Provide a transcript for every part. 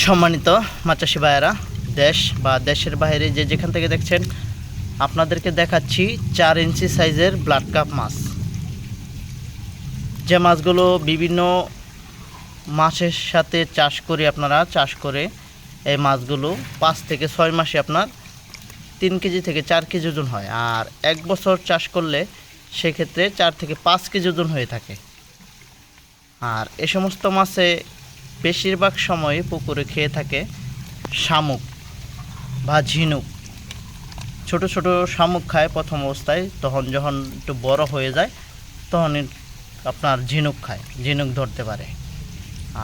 সম্মানিত মাছ চাষি ভাইয়েরা, দেশ বা দেশের বাইরে যে যেখান থেকে দেখছেন, আপনাদেরকে দেখাচ্ছি 4 ইঞ্চি সাইজের ব্লাড কাপ মাছ। যে মাছগুলো বিভিন্ন মাছের সাথে আপনারা চাষ করে এই মাছগুলো 5 থেকে 6 মাসে আপনার 3 কেজি থেকে 4 কেজি ওজন হয়। আর 1 বছর চাষ করলে সেক্ষেত্রে 4 থেকে 5 কেজি ওজন হয়ে থাকে। আর এ সমস্ত মাছে বেশিরভাগ সময় পুকুরে খেয়ে থাকে শামুক বা ঝিনুক। ছোট ছোট শামুক খায় প্রথম অবস্থায়, তখন যখন একটু বড় হয়ে যায় তখন আপনার ঝিনুক খায়, ঝিনুক ধরতে পারে।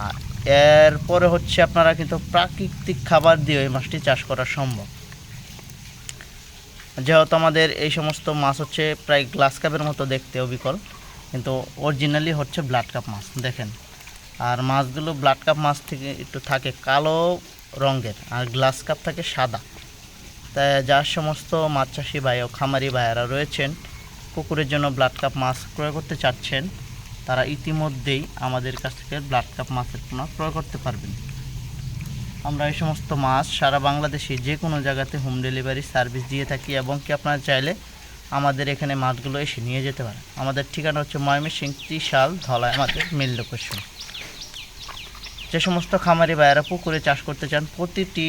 আর এরপরে হচ্ছে আপনারা কিন্তু প্রাকৃতিক খাবার দিয়ে ওই মাছটি চাষ করা সম্ভব। যেহেতু আমাদের এই সমস্ত মাছ হচ্ছে প্রায় গ্লাস কাপের মতো দেখতে অবিকল, কিন্তু অরিজিনালি হচ্ছে ব্লাড কাপ মাছ দেখেন। আর মাছগুলো ব্লাড কাপ মাছ থেকে একটু থাকে কালো রঙের, আর গ্লাস কাপ থাকে সাদা। তাই যার সমস্ত মাছ চাষি ভাই ও খামারি ভাইয়েরা রয়েছেন, পুকুরের জন্য ব্লাড কাপ মাছ ক্রয় করতে চাচ্ছেন, তারা ইতিমধ্যেই আমাদের কাছ থেকে ব্লাড কাপ মাছের পোনা ক্রয় করতে পারবেন। আমরা এই সমস্ত মাছ সারা বাংলাদেশে যে কোনো জায়গাতে হোম ডেলিভারি সার্ভিস দিয়ে থাকি, এবং কি আপনারা চাইলে আমাদের এখানে মাছগুলো এসে নিয়ে যেতে পারেন। আমাদের ঠিকানা হচ্ছে ময়মনসিংহ ত্রিশাল ধলায় আমাদের মেল লোকেশন। যে সমস্ত খামারি ভাইয়েরা পুকুরে চাষ করতে চান, প্রতিটি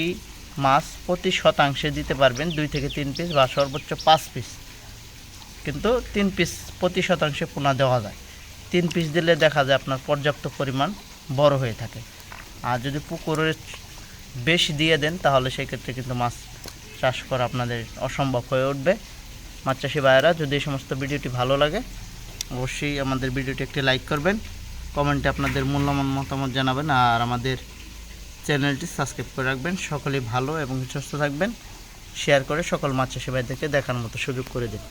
মাছ প্রতি শতাংশে দিতে পারবেন 2 থেকে 3 পিস বা সর্বোচ্চ 5 পিস, কিন্তু 3 পিস প্রতি শতাংশে পোনা দেওয়া যায়। 3 পিস দিলে দেখা যায় আপনার পর্যাপ্ত পরিমাণ বড় হয়ে থাকে। আর যদি পুকুরে বেশি দিয়ে দেন তাহলে সেক্ষেত্রে কিন্তু মাছ চাষ করা আপনাদের অসম্ভব হয়ে উঠবে। মাছ চাষি ভাইয়েরা, যদি এই সমস্ত ভিডিওটি ভালো লাগে অবশ্যই আমাদের ভিডিওটি একটি লাইক করবেন, কমেন্টে আপনাদের মূল্যবান মতামত জানাবেন, আর আমাদের চ্যানেলটি সাবস্ক্রাইব করে রাখবেন। সকলেই ভালো এবং সুস্থ থাকবেন। শেয়ার করে সকল মাছ চাষি ভাইদেরকে দেখার মতো সুযোগ করে দিন।